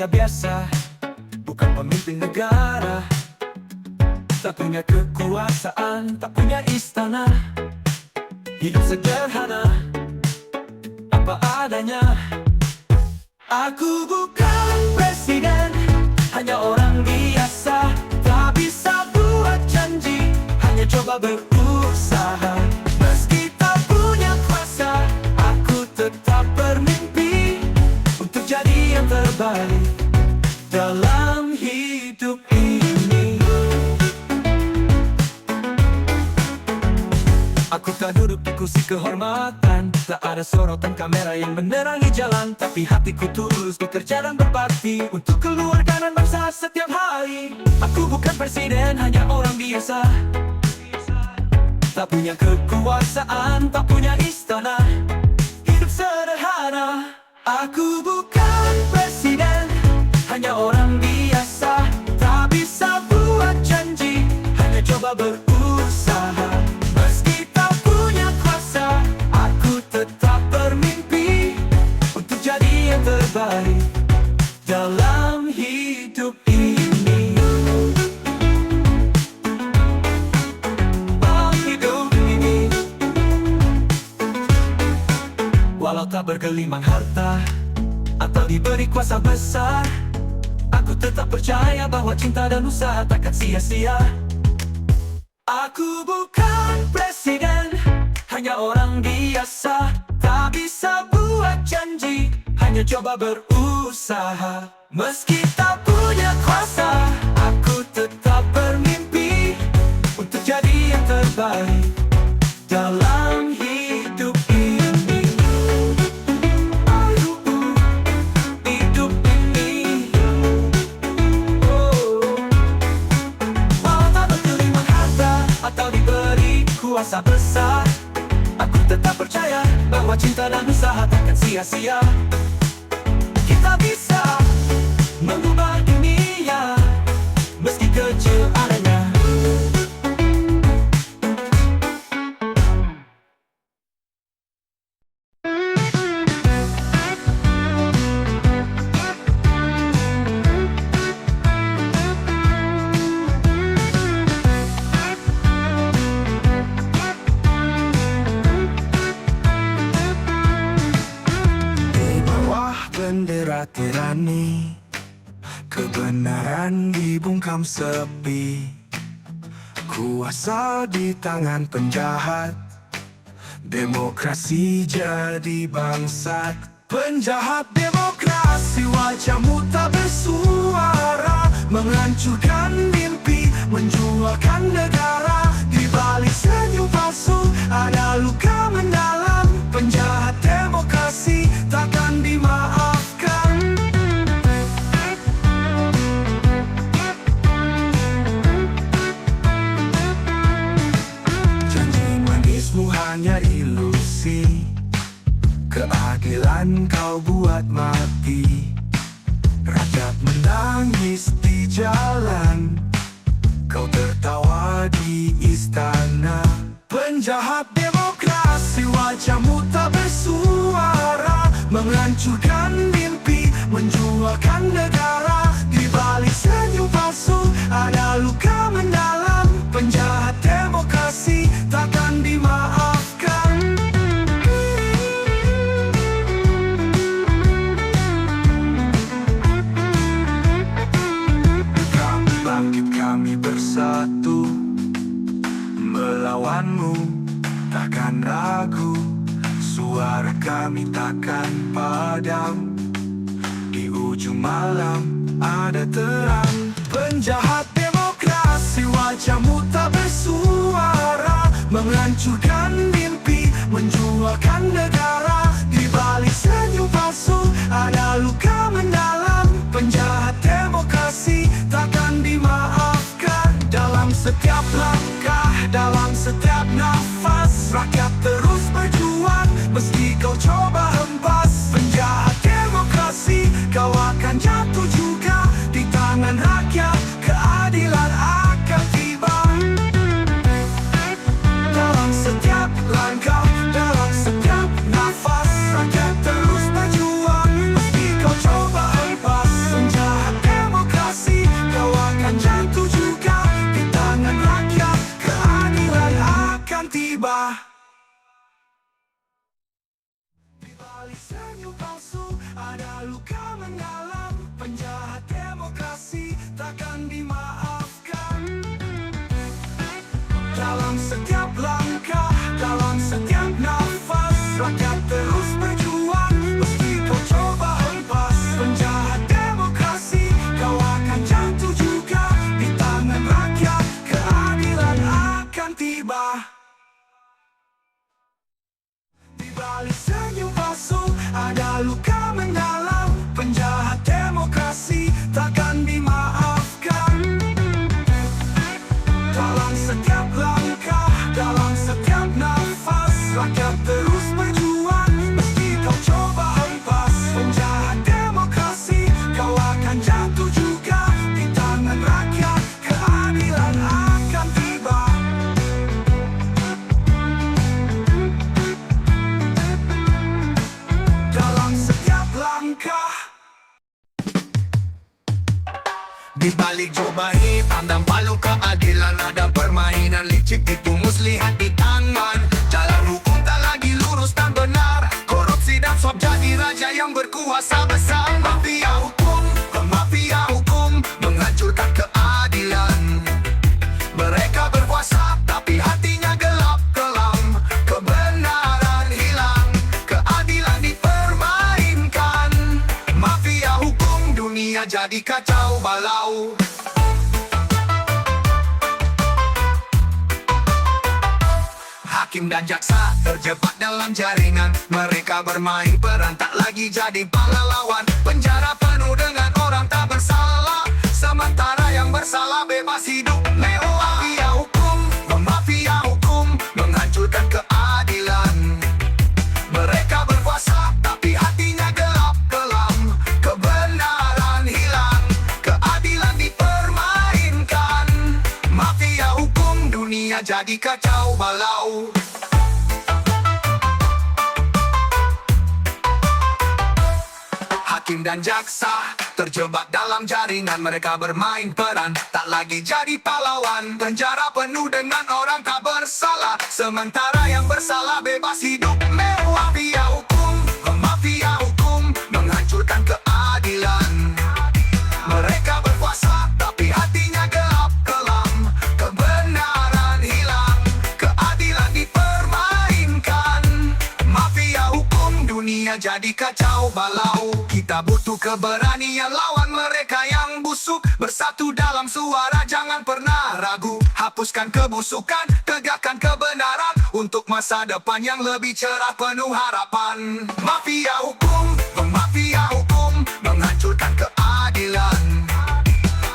manusia biasa, bukan pemimpin negara. Tak punya kekuasaan, tak punya istana. Hidup sederhana, apa adanya. Aku bukan presiden, hanya orang biasa. Tak bisa buat janji, hanya coba berusaha. Meski tak punya kuasa, aku tetap bermimpi untuk jadi yang terbaik dalam hidup ini. Aku tak duduk di kursi kehormatan, tak ada sorotan kamera yang menerangi jalan. Tapi hatiku tulus bekerja dan berbakti untuk keluarga dan bangsa setiap hari. Aku bukan presiden, hanya orang biasa. Tak punya kekuasaan, tak punya istana. Hidup sederhana. Aku bukan presiden, hanya orang biasa. Tak bisa buat janji, hanya coba berusaha. Meski tak punya kuasa, aku tetap bermimpi untuk jadi yang terbaik dalam hidup ini. Dalam hidup ini. Walau tak bergelimang harta atau diberi kuasa besar, aku tetap percaya bahwa cinta dan usaha takkan sia-sia. Aku bukan presiden, hanya orang biasa. Tak bisa buat janji, hanya coba berusaha. Meski tak punya kuasa, aku tetap bermimpi untuk jadi yang terbaik dalam hidup ini. Hidup ini. Walau tak bergelimang harta atau diberi kuasa besar, aku tetap percaya bahwa cinta dan usaha takkan sia-sia. Kita bisa mengubah dunia, meski kecil adanya. Bendera tirani, kebenaran dibungkam sepi. Kuasa di tangan penjahat, demokrasi jadi bangsat. Penjahat demokrasi, wajahmu tak bersuara. Menghancurkan mimpi, menjualkan negara. Di balik senyum palsu, ada luka mendalam. Penjahat demokrasi takkan dimaafkan. Janji manismu hanya ilusi, keadilan kau buat mati. Rakyat menangis di jalan, kau tertawa di istana. Penjahat demokrasi, wajahmu tak bersuara. Menghancurkan mimpi, menjualkan negara. Di balik senyum palsu, ada luka mendalam. Penjahat demokrasi takkan dimaafkan. Kami bangkit, kami bersatu, melawanmu takkan ragu. Suara kami takkan padam. Di ujung malam ada terang. Penjahat demokrasi, wajahmu tak bersuara. Menghancurkan mimpi, menjualkan negara. Di balik senyum palsu, ada luka mendalam. Penjahat demokrasi takkan dimaafkan. Dalam setiap langkah, dalam setiap nafas, rakyat terus berjuang, meski kau coba hempas. Penjahat demokrasi, kau akan jatuh juga. Di tangan rakyat, keadilan akan tiba. Dalam setiap langkah, dalam setiap nafas, rakyat terus berjuang, meski kau coba hempas. Dalam setiap langkah, dalam setiap nafas, rakyat terus berjuang. Meski kau coba hempas penjahat demokrasi, kau akan jatuh juga. Di tangan rakyat, keadilan akan tiba. Di balik senyum palsu, ada luka mendalam. Penjahat demokrasi takkan dimaafkan. Dalam setiap langkah, dalam setiap nafas, rakyat terus berjuang. Meski kau coba hempas penjahat demokrasi, kau akan jatuh juga. Di tangan rakyat, keadilan akan tiba. Dalam setiap langkah, di balik jubah hitam dan palu keadilan, ada permainan licik dipungus lihat di tangan. Jalan hukum tak lagi lurus dan benar. Korupsi dan suap jadi raja yang berkuasa besar. Mafia hukum, pemafia hukum menghancurkan keadilan. Mereka berkuasa tapi hatinya gelap kelam. Kebenaran hilang, keadilan dipermainkan. Mafia hukum, dunia jadi kacau balau. Hakim dan jaksa terjebak dalam jaringan. Mereka bermain peran tak lagi jadi pahlawan. Penjara penuh dengan orang tak bersalah, sementara yang bersalah bebas hidup mewah. Mafia hukum, mafia hukum menghancurkan keadilan. Mereka berkuasa tapi hatinya gelap kelam. Kebenaran hilang, keadilan dipermainkan. Mafia hukum, dunia jadi kacau balau. Hakim dan jaksa terjebak dalam jaringan. Mereka bermain peran tak lagi jadi pahlawan. Penjara penuh dengan orang tak bersalah, sementara yang bersalah bebas hidup mewah. Mafia hukum, mafia hukum menghancurkan keadilan. Mereka berkuasa tapi hatinya gelap kelam. Kebenaran hilang, keadilan dipermainkan. Mafia hukum, dunia jadi kacau balau. Kita butuh keberanian lawan mereka yang busuk. Bersatu dalam suara, jangan pernah ragu. Hapuskan kebusukan, tegakkan kebenaran. Untuk masa depan yang lebih cerah penuh harapan. Mafia hukum, mafia hukum menghancurkan keadilan.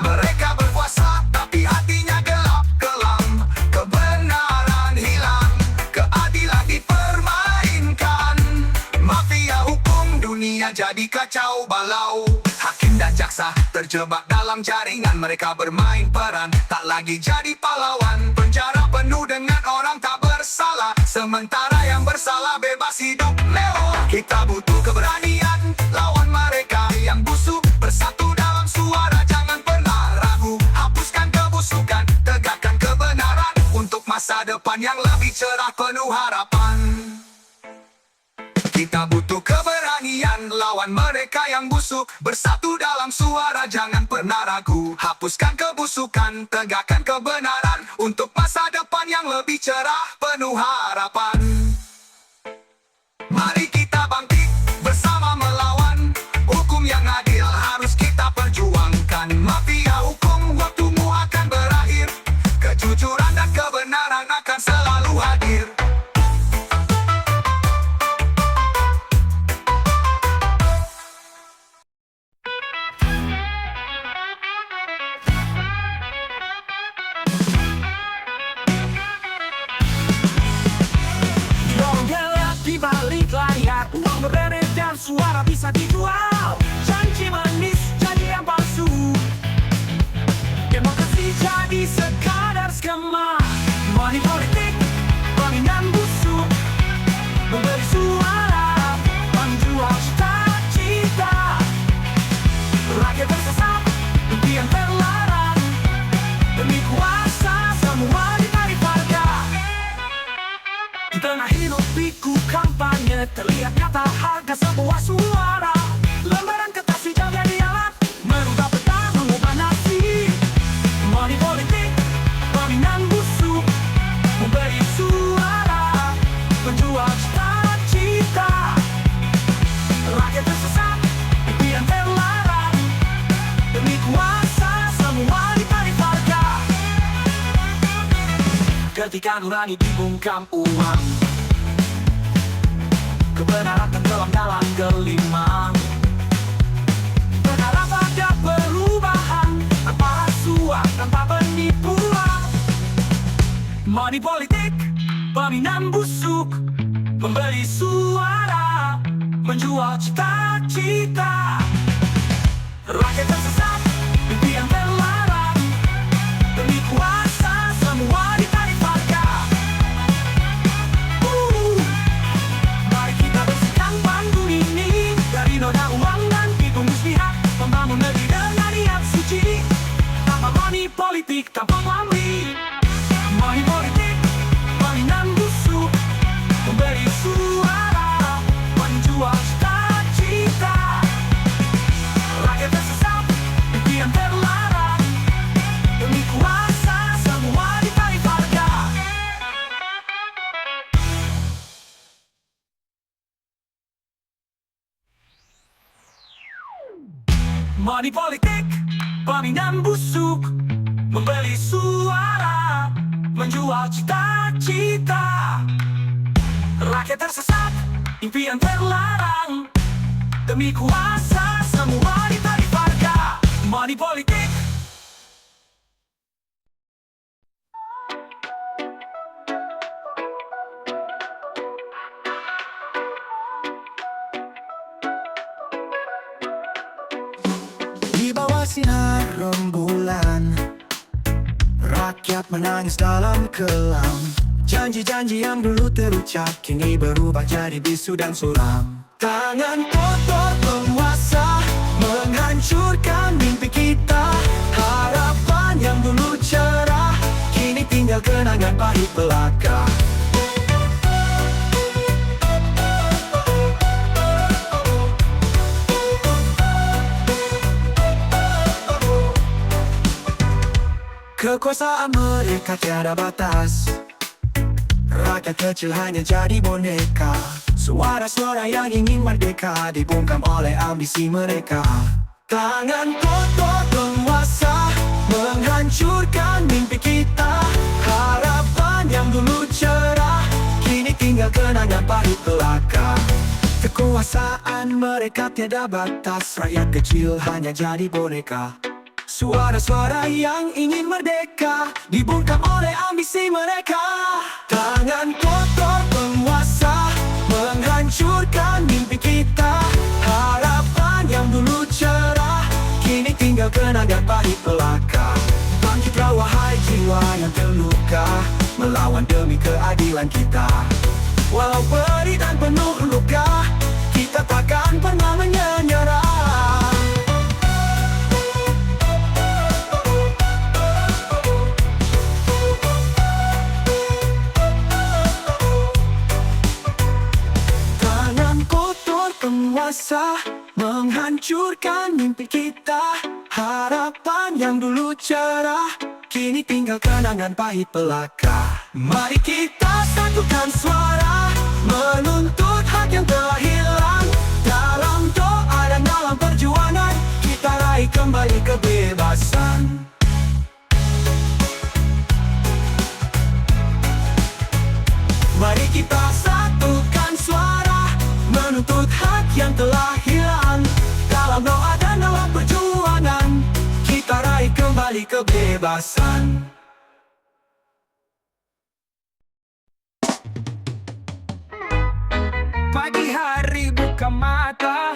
Mereka berkuasa tapi hatinya gelap kelam. Kebenaran hilang, keadilan dipermainkan. Mafia hukum, dunia jadi kacau balau. Hakim dan jaksa terjebak dalam jaringan. Mereka bermain peran tak lagi jadi pahlawan. Penjara penuh dengan orang tak bersalah, sementara yang bersalah bebas hidup mewah. Kita butuh keberanian lawan mereka yang busuk. Bersatu dalam suara, jangan pernah ragu. Hapuskan kebusukan, tegakkan kebenaran. Untuk masa depan yang lebih cerah penuh harapan. Kita butuh keberanian lawan mereka yang busuk. Bersatu dalam suara, jangan pernah ragu. Hapuskan kebusukan, tegakkan kebenaran. Untuk masa depan yang lebih cerah penuh harapan. Mari kita bangkit bersama melawan. Hukum yang adil harus kita perjuangkan. Mafia hukum, waktumu akan berakhir. Kejujuran dan kebenaran akan selalu hadir. Uang beredar dan suara bisa dijual. Janji manis jadi yang palsu. Demokrasi jadi sekadar skema. Money politik, permainan busuk. Memberi suara, menjual cita-cita. Rakyat tersesat, impian terlarang. Demi kuasa semua ditarik harga. Di tengah hidup pikuk kampanye, terlihat nyata harga sebuah suara. Lembaran kertas hijau jadi alat merubah peta, mengubah nasib. Money politik, permainan busuk. ketika nurani dibungkam uang. Kebenaran tenggelam dalam gelimang. Berharap ada perubahan tanpa rasuah, tanpa penipuan. Money politik, peminan busuk, membeli suara, menjual cita-cita. Rakyat tersesat, impian terlarang, demi kuasa semua ditarik harga. Mari kita bersihkan panggung ini dari noda uang dan tipu muslihat, membangun negeri dengan niat suci, tanpa money politik, tanpa pamrih. Money politik, peminan busuk, memberi suara, menjual cita-cita. Rakyat tersesat, impian terlarang, demi kuasa semua ditarik harga. Money politik, peminan busuk, membeli suara, menjual cita-cita. Rakyat tersesat, impian terlarang, demi kuasa semua ditarik harga. Money politik. Di bawah sinar rembulan, rakyat menangis dalam kelam. Janji-janji yang dulu terucap kini berubah jadi bisu dan suram. Tangan kotor penguasa menghancurkan mimpi kita. Harapan yang dulu cerah kini tinggal kenangan pahit belaka. Kekuasaan mereka tiada batas, rakyat kecil hanya jadi boneka. Suara-suara yang ingin merdeka dibungkam oleh ambisi mereka. Tangan kotor penguasa menghancurkan mimpi kita. Harapan yang dulu cerah kini tinggal kenangan pahit belaka. Kekuasaan mereka tiada batas, rakyat kecil hanya jadi boneka. Suara-suara yang ingin merdeka dibungkam oleh ambisi mereka. Tangan kotor penguasa menghancurkan mimpi kita. Harapan yang dulu cerah kini tinggal kenangan pahit belaka. Bangkitlah wahai jiwa yang terluka, melawan demi keadilan kita. Walau pedih dan penuh luka, kita takkan pernah menyerah. Penguasa menghancurkan mimpi kita. Harapan yang dulu cerah kini tinggal kenangan pahit belaka. Mari kita satukan suara, menuntut hak yang telah hilang. Dalam doa dan dalam perjuangan kita raih kembali kebebasan. Mari kita satukan suara, menuntut hak yang telah hilang. Dalam doa dan dalam perjuangan kita raih kembali kebebasan. Pagi hari buka mata,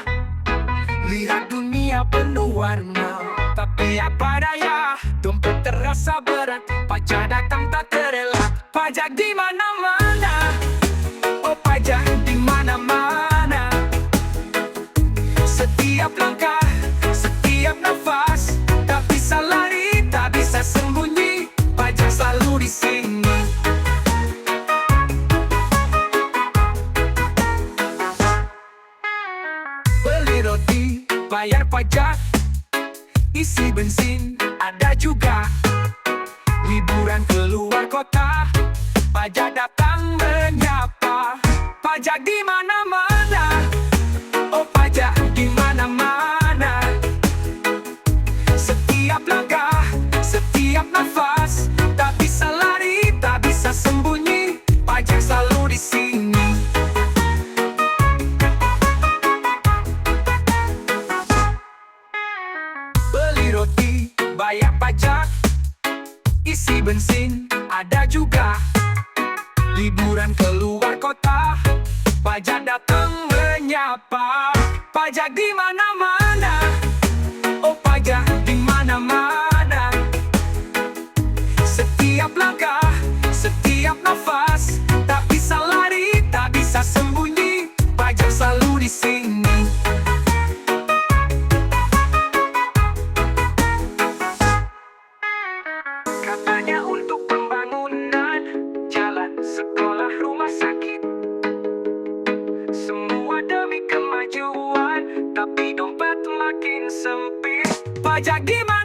lihat dunia penuh warna. Tapi apa daya, dompet terasa berat, pajak datang tak terelak. Pajak di mana-mana, oh pajak di mana-mana. Setiap langkah, setiap nafas, tak bisa lari, tak bisa sembunyi. Pajak selalu di sini. Beli roti, bayar pajak. Isi bensin, ada juga. Liburan keluar kota, pajak datang menyapa. Pajak di mana-mana, oh pajak di mana-mana. Setiap langkah, setiap nafas, tak bisa lari, tak bisa juga. Liburan keluar kota, pajak datang menyapa. Pajak di mana-mana, oh pajak di mana-mana. Setiap langkah, setiap nafas, tak bisa lari, tak bisa sembunyi. Pajak selalu di sini. Katanya untuk pembangunan jalan, sekolah, rumah sakit, semua demi kemajuan, tapi dompet makin sempit. Pajak gimana?